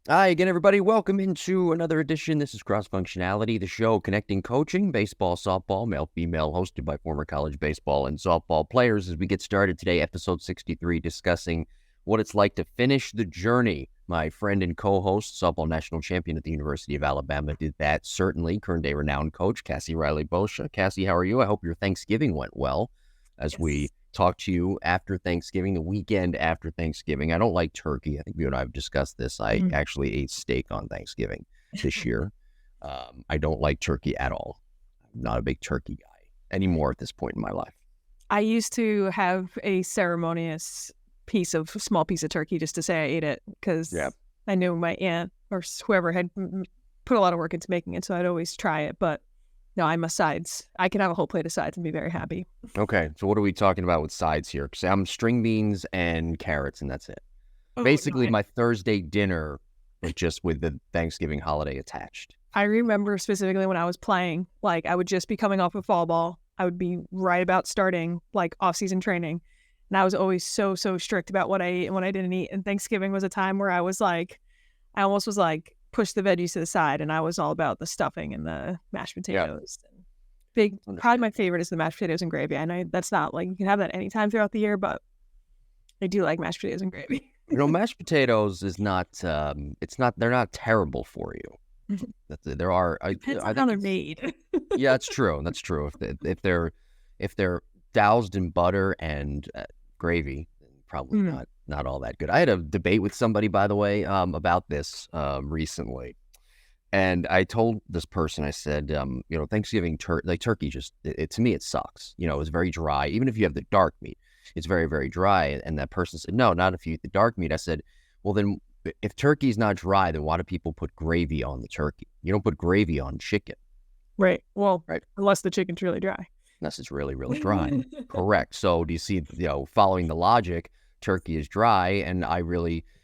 Hi again, everybody. Welcome into another edition. This is Cross Functionality, the show connecting coaching, baseball, softball, male, female, hosted by former college baseball and softball players. As we get started today, episode 63, discussing what it's like to finish the journey. My friend and co-host, softball national champion at the University of Alabama, did that. Certainly, current day renowned coach, Cassie Reilly-Boccia. Cassie, how are you? I hope your Thanksgiving went well as we Yes. talk to you after Thanksgiving, the weekend after Thanksgiving. I don't like turkey. I think you and I have discussed this. I Mhm. actually ate steak on Thanksgiving this year. I don't like turkey at all. I'm not a big turkey guy anymore at this point in my life. I used to have a ceremonious small piece of turkey just to say I ate it Yeah. because I knew my aunt or whoever had put a lot of work into making it, so I'd always try it. But no, I'm a sides. I can have a whole plate of sides and be very happy. Okay. So what are we talking about with sides here? Because I'm string beans and carrots, and that's it. Oh no, Basically, my Thursday dinner was just with the Thanksgiving holiday attached. I remember specifically when I was playing, like I would just be coming off of fall ball. I would be right about starting like off-season training. And I was always so strict about what I ate and what I didn't eat. And Thanksgiving was a time where I almost was like, push the veggies to the side. And I was all about the stuffing and the mashed Yeah. potatoes. Probably Understand. my favorite is the mashed potatoes and gravy. I know that's not like you can have that anytime throughout the year, but I do like mashed potatoes and gravy. Mashed potatoes is not, they're not terrible for you. There are, Depends I on how think they're it's, made. yeah, it's true. That's true. If they're doused in butter and gravy, then probably Mm. not all that good. I had a debate with somebody, by the way, about this recently, and I told this person, I said, Thanksgiving turkey just to me it sucks. It's very dry. Even if you have the dark meat, it's very very dry. And that person said, no, not if you eat the dark meat. I said, well then, if turkey's not dry, then why do people put gravy on the turkey? You don't put gravy on chicken, Right. Well, right? unless the chicken's really dry. Unless it's really, really dry. Correct. So do you see, following the logic, turkey is dry. And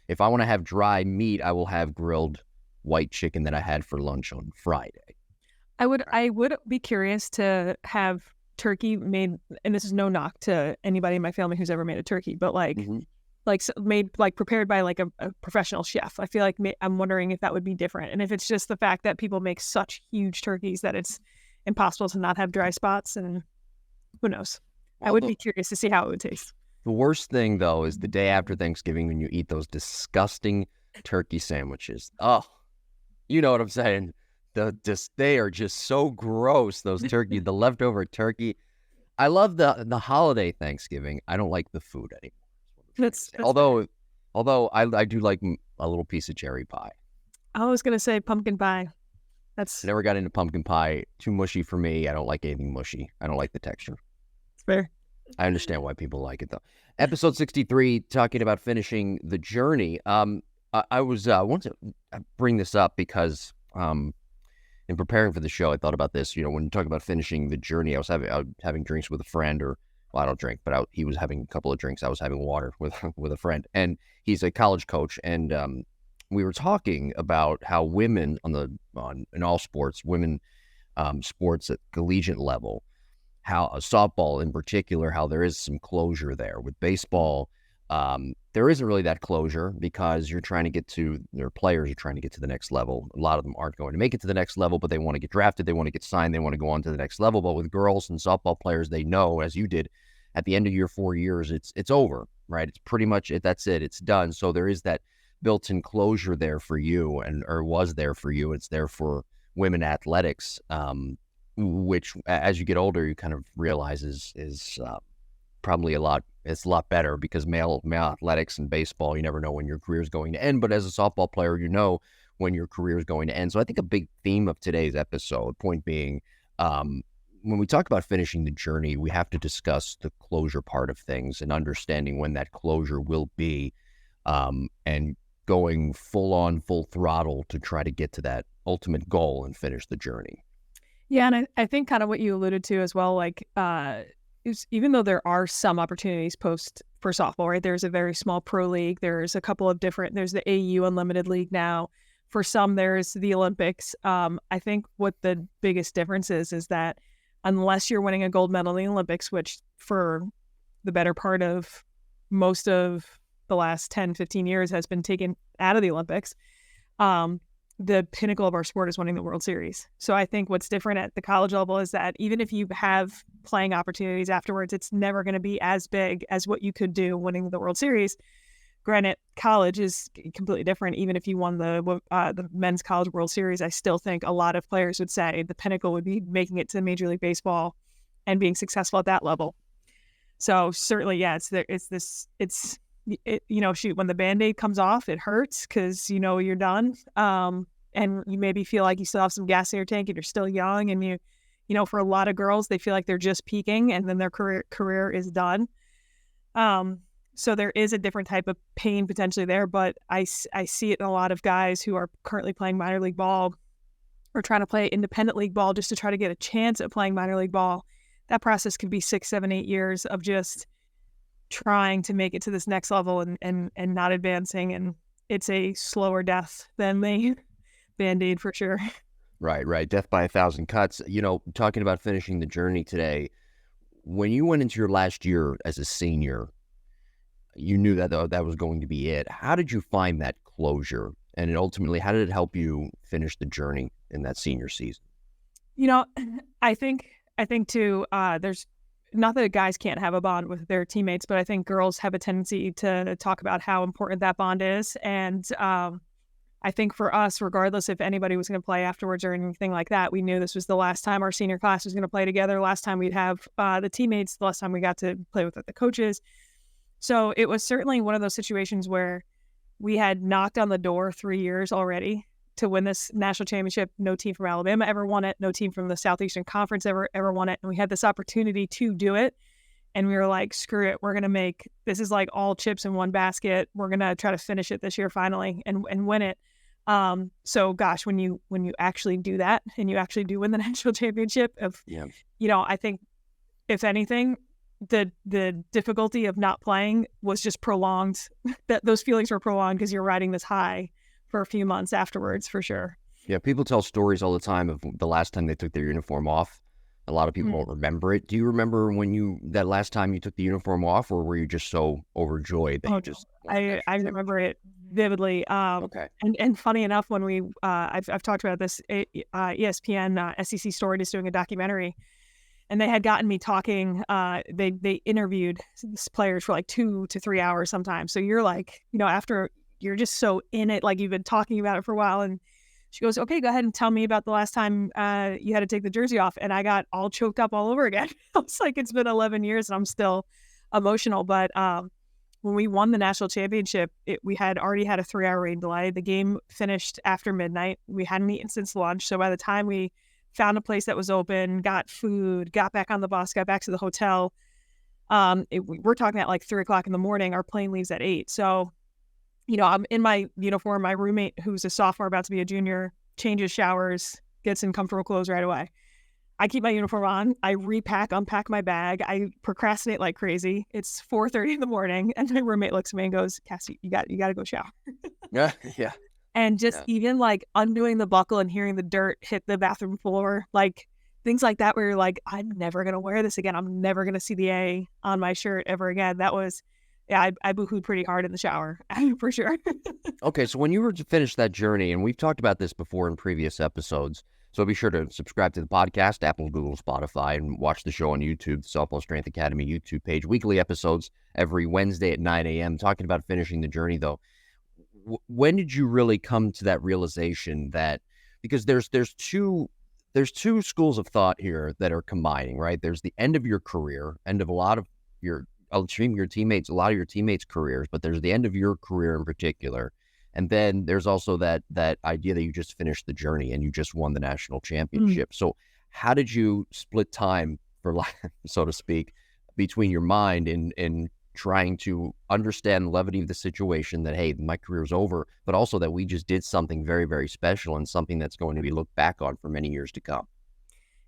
if I want to have dry meat, I will have grilled white chicken that I had for lunch on Friday. Right. I would be curious to have turkey made, and this is no knock to anybody in my family who's ever made a turkey, but Mm-hmm. made like prepared by like a professional chef. I feel like I'm wondering if that would be different, and if it's just the fact that people make such huge turkeys that it's impossible to not have dry spots, and who knows. I Well, would be curious to see how it would taste. the worst thing, though, is the day after Thanksgiving when you eat those disgusting turkey sandwiches. Oh, you know what I'm saying? They are just so gross, those turkey, the leftover turkey. I love the holiday Thanksgiving. I don't like the food anymore. That's fair. Although I do like a little piece of cherry pie. I was gonna say pumpkin pie. I That's never got into pumpkin pie. Too mushy for me. I don't like anything mushy. I don't like the texture. fair. I understand why people like it though. Episode 63, talking about finishing the journey. I was want to bring this up because in preparing for the show, I thought about this. When you talk about finishing the journey, I was having drinks with a friend, or well, I don't drink, but he was having a couple of drinks. I was having water with with a friend, and he's a college coach, and we were talking about how women in all sports, women sports at collegiate level, how softball in particular, how there is some closure there. With baseball, there isn't really that closure because their players are trying to get to the next level. A lot of them aren't going to make it to the next level, but they want to get drafted, they want to get signed, they want to go on to the next level. But with girls and softball players, they know, as you did, at the end of your 4 years, it's over, right? It's pretty much it. That's it. It's done. So there is that built-in closure there for you, or was there for you. It's there for women athletics. Which as you get older, you kind of realize is probably it's a lot better, because male athletics and baseball, you never know when your career is going to end. But as a softball player, you know when your career is going to end. So I think a big theme of today's episode, point being, when we talk about finishing the journey, we have to discuss the closure part of things and understanding when that closure will be, and going full throttle to try to get to that ultimate goal and finish the journey. Yeah, and I think kind of what you alluded to as well, like even though there are some opportunities post for softball, right? There's a very small pro league. There's a couple of there's the AU Unlimited League now. For some, there's the Olympics. I think what the biggest difference is that unless you're winning a gold medal in the Olympics, which for the better part of most of the last 10, 15 years has been taken out of the Olympics, the pinnacle of our sport is winning the World Series. So I think what's different at the college level is that even if you have playing opportunities afterwards, it's never going to be as big as what you could do winning the World Series. Granted, college is completely different. Even if you won the men's college World Series, I still think a lot of players would say the pinnacle would be making it to Major League Baseball and being successful at that level. So certainly, yeah, shoot, when the Band-Aid comes off, it hurts because, you're done. And you maybe feel like you still have some gas in your tank and you're still young. And for a lot of girls, they feel like they're just peaking and then their career is done. So there is a different type of pain potentially there, but I see it in a lot of guys who are currently playing minor league ball or trying to play independent league ball just to try to get a chance at playing minor league ball. That process could be 6, 7, 8 years of just trying to make it to this next level and not advancing. And it's a slower death than the Band-Aid for sure. Right. Death by 1,000 cuts. Talking about finishing the journey today, when you went into your last year as a senior, you knew that that was going to be it. How did you find that closure? And ultimately, how did it help you finish the journey in that senior season? I think too, there's not that guys can't have a bond with their teammates, but I think girls have a tendency to talk about how important that bond is. And I think for us, regardless if anybody was going to play afterwards or anything like that, we knew this was the last time our senior class was going to play together, last time we'd have the teammates, the last time we got to play with the coaches. So it was certainly one of those situations where we had knocked on the door 3 years already to win this national championship. No team from Alabama ever won it. No team from the Southeastern Conference ever won it. And we had this opportunity to do it. And we were like, screw it. We're going to this is like all chips in one basket. We're going to try to finish it this year finally and win it. So gosh, when you actually do that and you actually do win the national championship I think if anything, the difficulty of not playing was just prolonged. That those feelings were prolonged because you're riding this high for a few months afterwards, for sure. Yeah, people tell stories all the time of the last time they took their uniform off. A lot of people don't remember it. Do you remember that last time you took the uniform off, or were you just so overjoyed that I remember it vividly. Okay. And funny enough, when I've talked about this, ESPN SEC Story is doing a documentary. And they had gotten me talking. They interviewed players for like 2 to 3 hours sometimes. So you're like, after you're just so in it, like you've been talking about it for a while. And she goes, "Okay, go ahead and tell me about the last time you had to take the jersey off." And I got all choked up all over again. I was like, it's been 11 years and I'm still emotional. But when we won the national championship, we had already had a 3-hour rain delay. The game finished after midnight. We hadn't eaten since lunch. So by the time we found a place that was open, got food, got back on the bus, got back to the hotel, we're talking at like 3:00 in the morning. Our plane leaves at 8. So, I'm in my uniform. My roommate, who's a sophomore, about to be a junior, changes, showers, gets in comfortable clothes right away. I keep my uniform on. I unpack my bag. I procrastinate like crazy. It's 4:30 in the morning, and my roommate looks at me and goes, "Cassie, you got to go shower." Yeah. And just even like undoing the buckle and hearing the dirt hit the bathroom floor, like things like that, where you're like, I'm never going to wear this again. I'm never going to see the A on my shirt ever again. That was, I boohooed pretty hard in the shower for sure. Okay. So when you were to finish that journey, and we've talked about this before in previous episodes, so be sure to subscribe to the podcast, Apple, Google, Spotify, and watch the show on YouTube, the Softball Strength Academy YouTube page. Weekly episodes every Wednesday at 9 a.m. Talking about finishing the journey, though. When did you really come to that realization that, because there's two schools of thought here that are combining, right? There's the end of your career, end of a lot of your teammates, a lot of your teammates' careers, but there's the end of your career in particular. And then there's also that idea that you just finished the journey and you just won the national championship. So how did you split time, so to speak, between your mind and trying to understand the levity of the situation that, hey, my career's over, but also that we just did something very, very special and something that's going to be looked back on for many years to come?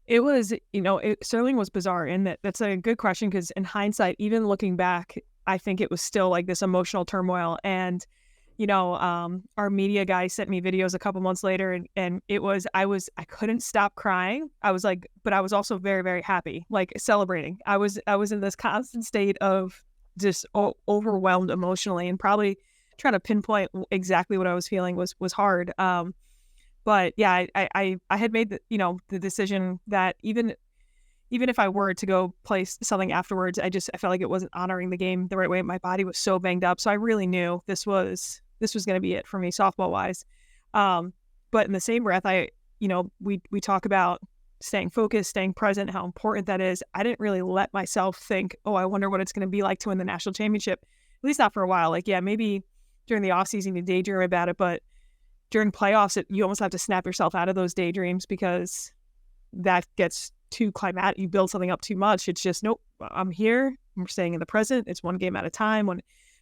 It was, it certainly was bizarre. And that's a good question, because in hindsight, even looking back, I think it was still like this emotional turmoil. And, our media guy sent me videos a couple months later, and it was, I couldn't stop crying. I was like, but I was also very, very happy, like celebrating. I was in this constant state of just overwhelmed emotionally, and probably trying to pinpoint exactly what I was feeling was hard. But yeah, I had made the decision that even if I were to go play something afterwards, I felt like it wasn't honoring the game the right way. My body was so banged up, so I really knew this was going to be it for me softball wise. But in the same breath, we talk about staying focused, staying present, how important that is. I didn't really let myself think, oh, I wonder what it's going to be like to win the national championship. At least not for a while. Like, yeah, maybe during the off season you daydream about it, but during playoffs, you almost have to snap yourself out of those daydreams because that gets too climatic. You build something up too much. It's just, nope, I'm here. I'm staying in the present. It's one game at a time.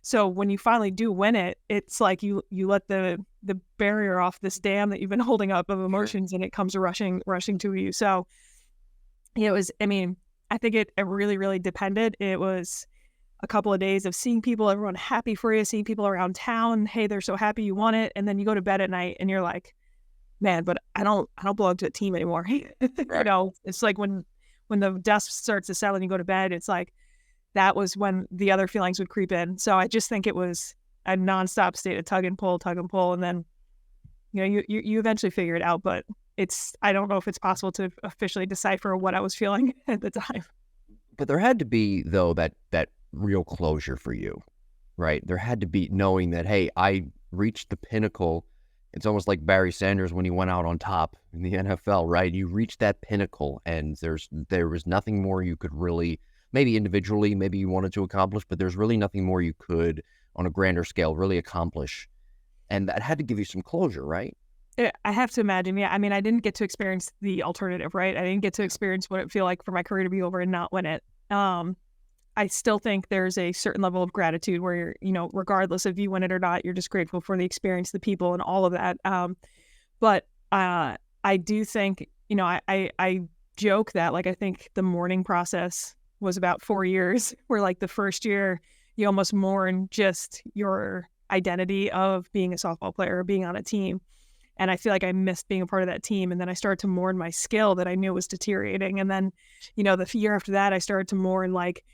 So when you finally do win it, it's like you let the barrier off this dam that you've been holding up of emotions, and it comes rushing to you. So it was, I think it really, really depended. It was a couple of days of seeing people, everyone happy for you, seeing people around town. Hey, they're so happy you won it. And then you go to bed at night and you're like, man, but I don't belong to a team anymore. It's like when the dust starts to settle and you go to bed, it's like, that was when the other feelings would creep in. So I just think it was a nonstop state of tug and pull. And then, you eventually figure it out, but I don't know if it's possible to officially decipher what I was feeling at the time. But there had to be, though, that real closure for you, right? There had to be knowing that, hey, I reached the pinnacle. It's almost like Barry Sanders when he went out on top in the NFL, right? You reached that pinnacle, and there was nothing more you could really, maybe individually, maybe you wanted to accomplish, but there's really nothing more you could on a grander scale really accomplish. And that had to give you some closure, right? I have to imagine, yeah. I didn't get to experience the alternative, right? I didn't get to experience what it feel like for my career to be over and not win it. I still think there's a certain level of gratitude where you're, regardless if you win it or not, you're just grateful for the experience, the people, and all of that. But I do think, I joke that, like, I think the mourning process was about 4 years, where, like, the first year you almost mourn just your identity of being a softball player or being on a team. And I feel like I missed being a part of that team. And then I started to mourn my skill that I knew was deteriorating. And then, the year after that, I started to mourn, like,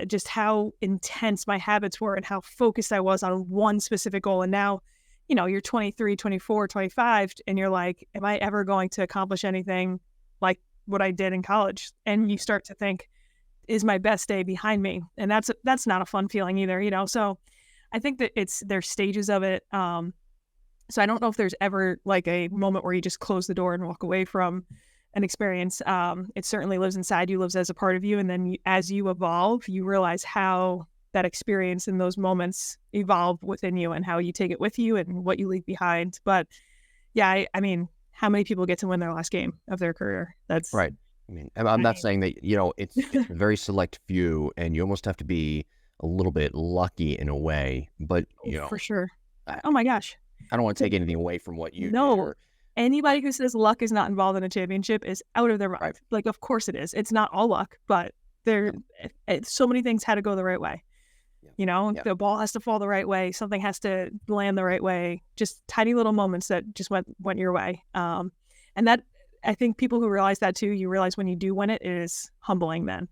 just how intense my habits were and how focused I was on one specific goal. And now, you're 23, 24, 25, and you're like, am I ever going to accomplish anything like what I did in college? And you start to think, is my best day behind me? And that's not a fun feeling either, So I think that there's stages of it. So I don't know if there's ever like a moment where you just close the door and walk away from an experience. It certainly lives inside you, lives as a part of you. And then as you evolve, you realize how that experience and those moments evolve within you and how you take it with you and what you leave behind. But yeah, how many people get to win their last game of their career? That's right. I'm not saying that, it's a very select few, and you almost have to be a little bit lucky in a way, but for sure. Oh my gosh. I don't want to take anything away from what you do. Anybody who says luck is not involved in a championship is out of their mind. Right. Like, of course it is. It's not all luck, but so many things had to go the right way. Yeah. The ball has to fall the right way. Something has to land the right way. Just tiny little moments that just went your way. And that, I think people who realize that too, you realize when you do win it, it is humbling then,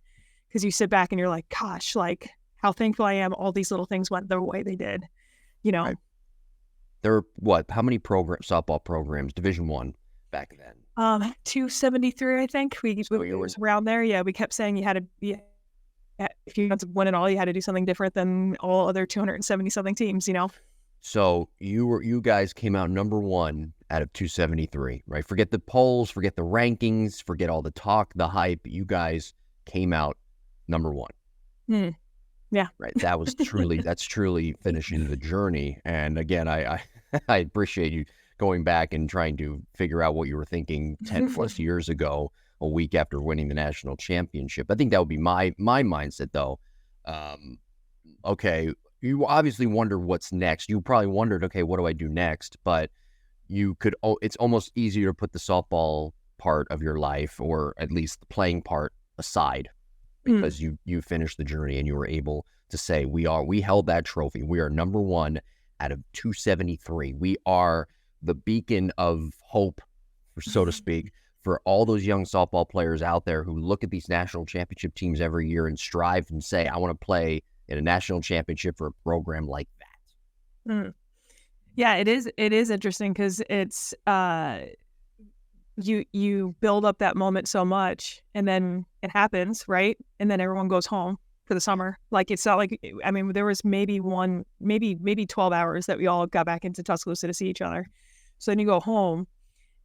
because you sit back and you're like, gosh, like, how thankful I am. All these little things went the way they did, Right. There were how many softball programs, Division I back then? 273, I think. It was around there. Yeah, we kept saying you had to be, if you wanted to win it all, you had to do something different than all other 270 something teams, So you guys came out number one out of 273, right? Forget the polls, forget the rankings, forget all the talk, the hype. You guys came out number one. Yeah. Right. That's truly finishing the journey. And again, I appreciate you going back and trying to figure out what you were thinking 10 plus years ago, a week after winning the national championship. I think that would be my mindset, though. Okay, you obviously wonder what's next. You probably wondered, okay, what do I do next? But it's almost easier to put the softball part of your life, or at least the playing part, aside, because you finished the journey and you were able to say, we held that trophy. We are number one out of 273. We are the beacon of hope, so to speak, for all those young softball players out there who look at these national championship teams every year and strive and say, I want to play in a national championship for a program like that. Mm. Yeah, it is interesting because it's you build up that moment so much, and then it happens, right? And then everyone goes home for the summer. Like, it's not like, I mean, there was maybe 12 hours that we all got back into Tuscaloosa to see each other. So then you go home,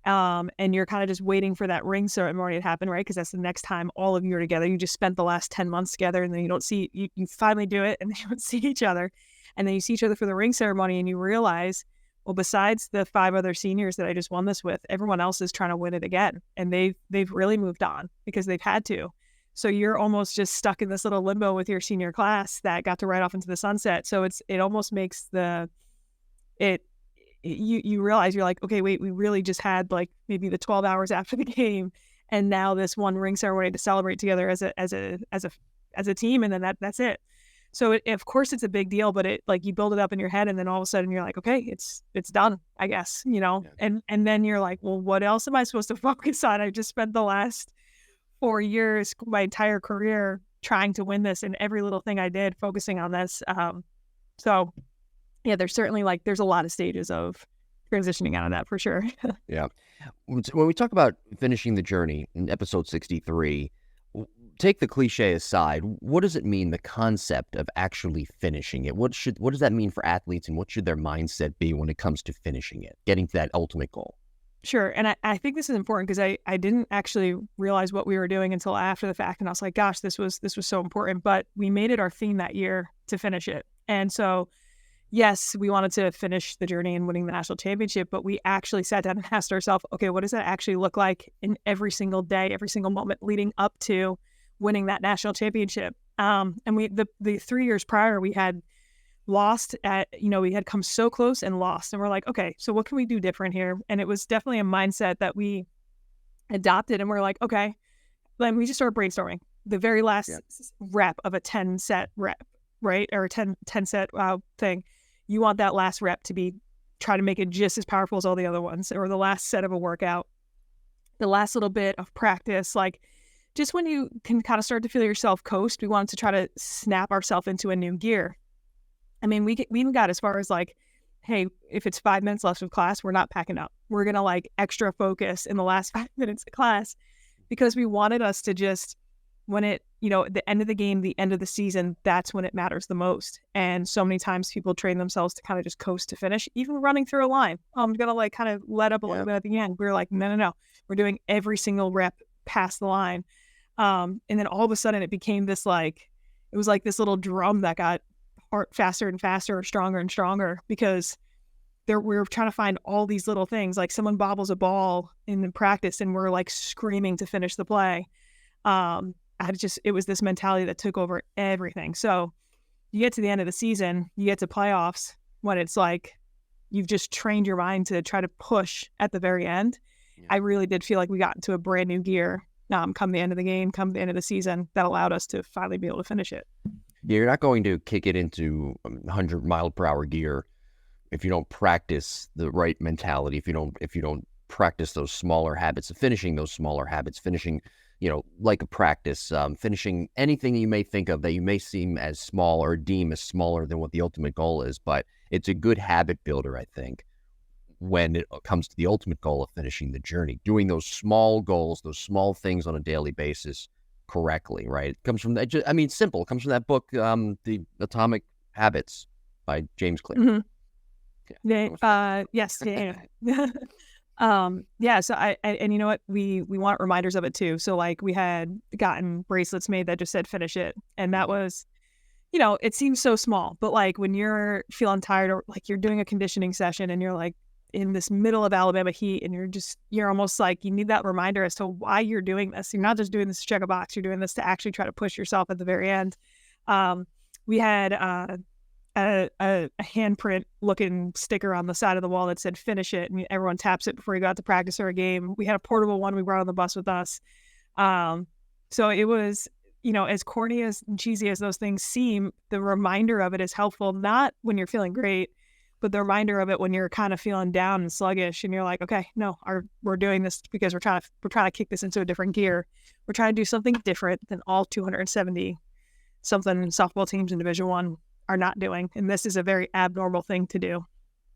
and you're kind of just waiting for that ring ceremony to happen, right? Because that's the next time all of you are together. You just spent the last 10 months together, and then you don't see, you finally do it, and then you don't see each other. And then you see each other for the ring ceremony, and you realize, well, besides the 5 other seniors that I just won this with, everyone else is trying to win it again. And they've really moved on because they've had to. So you're almost just stuck in this little limbo with your senior class that got to ride off into the sunset. So it almost makes you realize, you're like, okay, wait, we really just had like maybe the 12 hours after the game, and now this one ring ceremony to celebrate together as a team, and then that's it. So of course it's a big deal, but it, like, you build it up in your head, and then all of a sudden you're like, okay, it's done, I guess, Yeah. and then you're like, well, what else am I supposed to focus on? I just spent the last 4 years, my entire career, trying to win this, and every little thing I did focusing on this. So yeah, there's certainly, like, there's a lot of stages of transitioning out of that for sure. Yeah. When we talk about finishing the journey in episode 63, take the cliche aside, what does it mean, the concept of actually finishing it? What does that mean for athletes, and what should their mindset be when it comes to finishing it, getting to that ultimate goal? Sure. And I think this is important because I didn't actually realize what we were doing until after the fact. And I was like, gosh, this was so important. But we made it our theme that year to finish it. And so, yes, we wanted to finish the journey and winning the national championship, but we actually sat down and asked ourselves, okay, what does that actually look like in every single day, every single moment leading up to winning that national championship? And the 3 years prior, we had lost we had come so close and lost. And we're like, okay, so what can we do different here? And it was definitely a mindset that we adopted. And we're like, okay, then we just started brainstorming the very last rep of a 10 set rep, right? Or a 10 set thing. You want that last rep to try to make it just as powerful as all the other ones, or the last set of a workout, the last little bit of practice. Like, just when you can kind of start to feel yourself coast, we wanted to try to snap ourselves into a new gear. I mean, we even got as far as like, hey, if it's 5 minutes left of class, we're not packing up. We're going to like extra focus in the last 5 minutes of class, because we wanted us to just, when it, the end of the game, the end of the season, that's when it matters the most. And so many times people train themselves to kind of just coast to finish, even running through a line. I'm going to like kind of let up a little bit at the end. We were like, no. We're doing every single rep past the line. And then all of a sudden it became this like, it was like this little drum that got faster and faster, or stronger and stronger, because we were trying to find all these little things. Like, someone bobbles a ball in practice and we're like screaming to finish the play. It was this mentality that took over everything. So you get to the end of the season, you get to playoffs, when it's like you've just trained your mind to try to push at the very end. Yeah. I really did feel like we got into a brand new gear come the end of the game, come the end of the season, that allowed us to finally be able to finish it. Yeah, you're not going to kick it into 100-mile-per-hour gear if you don't practice the right mentality, if you don't practice those smaller habits of finishing, finishing, like a practice, finishing anything you may think of that you may seem as small or deem as smaller than what the ultimate goal is. But it's a good habit builder, I think, when it comes to the ultimate goal of finishing the journey, doing those small goals, those small things on a daily basis correctly, right? It comes from that. Simple. It comes from that book, The Atomic Habits by James Clear. Mm-hmm. Yes. Yeah. So and you know what? We want reminders of it too. So like, we had gotten bracelets made that just said finish it. And that was, it seems so small, but like, when you're feeling tired, or like you're doing a conditioning session and you're like in this middle of Alabama heat, and you're almost like, you need that reminder as to why you're doing this. You're not just doing this to check a box. You're doing this to actually try to push yourself at the very end. We had a handprint looking sticker on the side of the wall that said finish it, and everyone taps it before you go out to practice or a game. We had a portable one we brought on the bus with us. So it was, as corny as and cheesy as those things seem, the reminder of it is helpful, not when you're feeling great, but the reminder of it when you're kind of feeling down and sluggish, and you're like, okay, no, we're doing this because we're trying to kick this into a different gear. We're trying to do something different than all 270 something softball teams in Division I are not doing. And this is a very abnormal thing to do.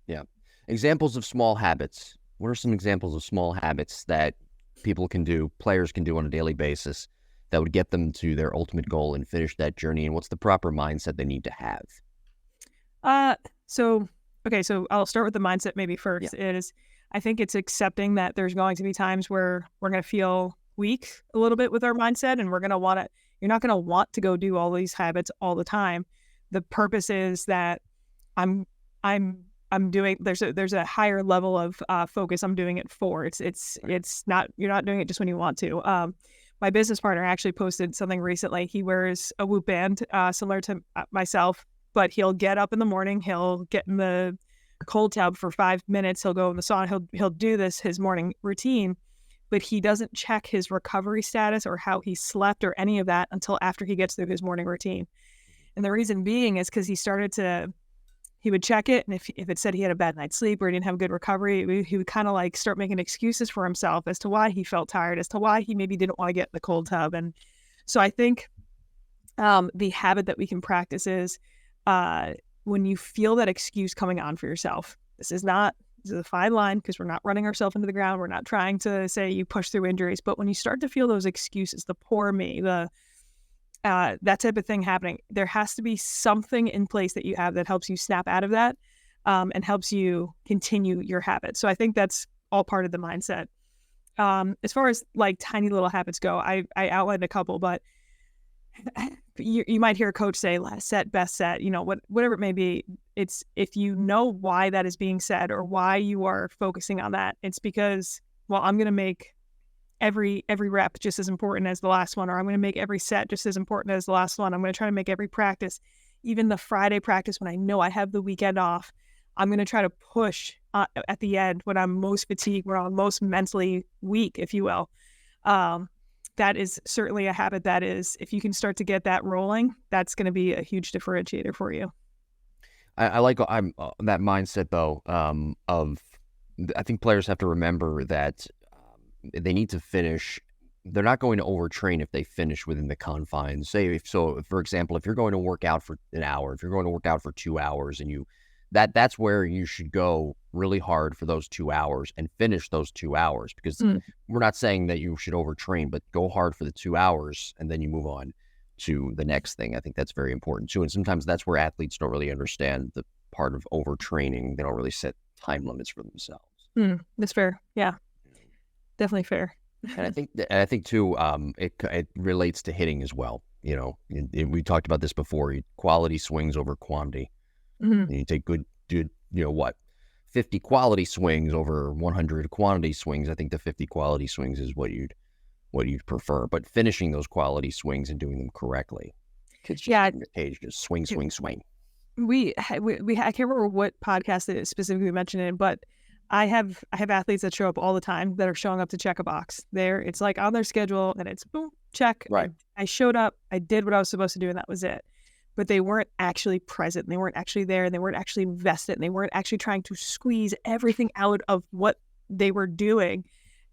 Yeah. Examples of small habits. What are some examples of small habits that people can do, players can do on a daily basis that would get them to their ultimate goal and finish that journey? And what's the proper mindset they need to have? So I'll start with the mindset maybe first. I think it's accepting that there's going to be times where we're going to feel weak a little bit with our mindset, and you're not going to want to go do all these habits all the time. The purpose is that I'm doing, there's a higher level of focus I'm doing it for. It's not, you're not doing it just when you want to. My business partner actually posted something recently. He wears a Whoop band, similar to myself, but he'll get up in the morning, he'll get in the cold tub for 5 minutes, he'll go in the sauna, he'll do his morning routine, but he doesn't check his recovery status or how he slept or any of that until after he gets through his morning routine. And the reason being is because he would check it, and if it said he had a bad night's sleep or he didn't have good recovery, he would kind of like start making excuses for himself as to why he felt tired, as to why he maybe didn't want to get in the cold tub. And so I think the habit that we can practice is when you feel that excuse coming on for yourself. This is a fine line, because we're not running ourselves into the ground. We're not trying to say you push through injuries, but when you start to feel those excuses, the poor me, that type of thing happening, there has to be something in place that you have that helps you snap out of that and helps you continue your habit. So I think that's all part of the mindset. As far as like tiny little habits go, I outlined a couple, but you might hear a coach say last set, best set, whatever it may be. It's if you know why that is being said or why you are focusing on that, it's because, well, I'm going to make every rep just as important as the last one, or I'm going to make every set just as important as the last one. I'm going to try to make every practice, even the Friday practice when I know I have the weekend off, I'm going to try to push at the end when I'm most fatigued, when I'm most mentally weak, if you will. That is certainly a habit that is, if you can start to get that rolling, that's going to be a huge differentiator for you. I like that mindset though. I think players have to remember that they need to finish. They're not going to overtrain if they finish within the confines. For example, if you're going to work out for an hour, if you're going to work out for 2 hours, and that's where you should go really hard for those 2 hours and finish those 2 hours, because we're not saying that you should overtrain, but go hard for the 2 hours and then you move on to the next thing. I think that's very important too. And sometimes that's where athletes don't really understand the part of overtraining. They don't really set time limits for themselves. That's fair. Yeah, definitely fair. And I think too, it relates to hitting as well. We talked about this before. Quality swings over quantity. And you take good, 50 quality swings over 100 quantity swings. I think the 50 quality swings is what you'd prefer, but finishing those quality swings and doing them correctly. Kids just swing. I can't remember what podcast it specifically mentioned it, but I have athletes that show up all the time that are showing up to check a box. It's like on their schedule and it's boom, check. Right. I showed up, I did what I was supposed to do, and that was it. But they weren't actually present. They weren't actually there, and they weren't actually invested, and they weren't actually trying to squeeze everything out of what they were doing.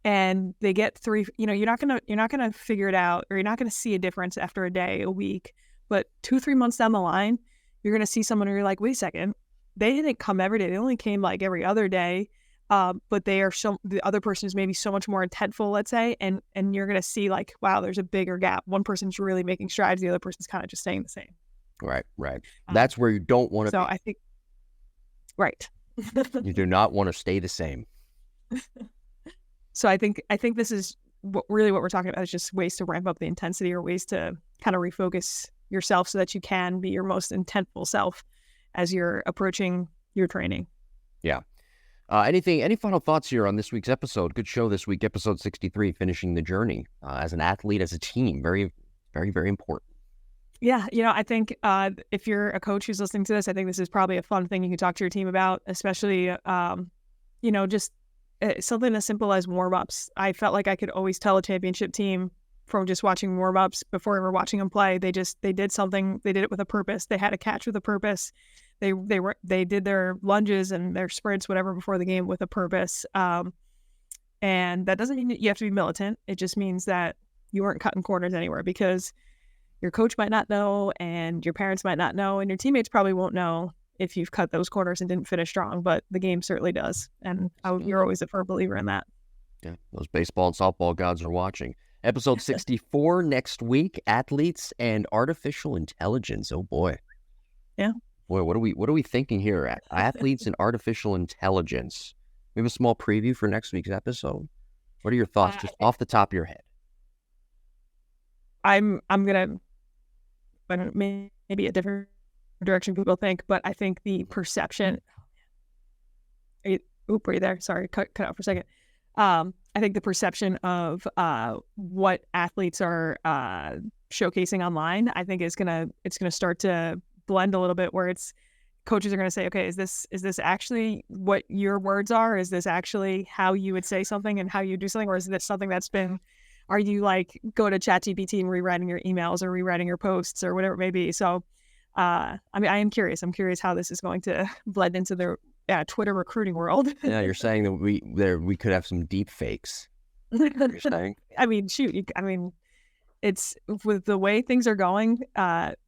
And they get you're not gonna figure it out, or you're not gonna see a difference after a day, a week. But 2-3 months down the line, you're gonna see someone who you're like, wait a second, they didn't come every day. They only came like every other day. But the other person is maybe so much more intentful, let's say, and you're gonna see like, wow, there's a bigger gap. One person's really making strides, the other person's kind of just staying the same. Right. That's where you don't want to. So I think, right. You do not want to stay the same. So I think this is what we're talking about is just ways to ramp up the intensity, or ways to kind of refocus yourself so that you can be your most intentful self as you're approaching your training. Yeah. Any final thoughts here on this week's episode? Good show this week, episode 63, finishing the journey as an athlete, as a team. Very, very, very important. Yeah, I think if you're a coach who's listening to this, I think this is probably a fun thing you can talk to your team about, especially, just something as simple as warm-ups. I felt like I could always tell a championship team from just watching warm-ups before ever watching them play. They did something. They did it with a purpose. They had a catch with a purpose. They did their lunges and their sprints, whatever, before the game with a purpose. And that doesn't mean that you have to be militant. It just means that you weren't cutting corners anywhere, because your coach might not know, and your parents might not know, and your teammates probably won't know if you've cut those corners and didn't finish strong, but the game certainly does. And you're always a firm believer in that. Yeah, those baseball and softball gods are watching. Episode 64 next week, athletes and artificial intelligence. Oh boy. Yeah. Boy, what are we thinking here? Athletes and artificial intelligence. We have a small preview for next week's episode. What are your thoughts just off the top of your head? I'm gonna maybe a different direction people think, but I think the perception. Are you there? Sorry, cut out for a second. I think the perception of what athletes are showcasing online, I think it's gonna start to blend a little bit, where it's coaches are gonna say, okay, is this actually what your words are? Is this actually how you would say something and how you do something, or is this something that's been? Are you like go to ChatGPT and rewriting your emails or rewriting your posts or whatever it may be? So, I mean, I am curious. I'm curious how this is going to blend into the Twitter recruiting world. Yeah, you're saying that we could have some deep fakes. You're saying? I mean, shoot. It's with the way things are going.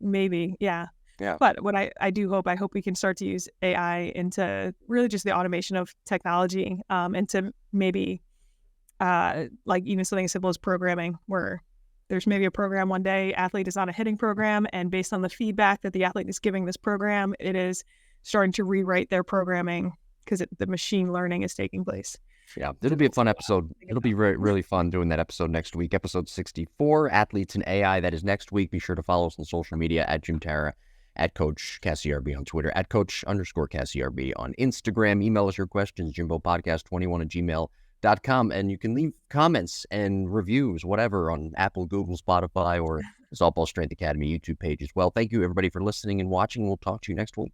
Maybe, yeah. Yeah. But what I hope we can start to use AI into really just the automation of technology, and to maybe like even something as simple as programming, where there's maybe a program one day, athlete is on a hitting program, and based on the feedback that the athlete is giving this program, it is starting to rewrite their programming because the machine learning is taking place. Yeah, it'll be a fun episode. It'll be really fun doing that episode next week. Episode 64, Athletes and AI. That is next week. Be sure to follow us on social media at Jim Tara, at Coach Cassie RB on Twitter, at Coach_Cassie RB on Instagram. Email us your questions, jimbopodcast21@gmail.com. And you can leave comments and reviews, whatever, on Apple, Google, Spotify, or the Softball Strength Academy YouTube page as well. Thank you, everybody, for listening and watching. We'll talk to you next week.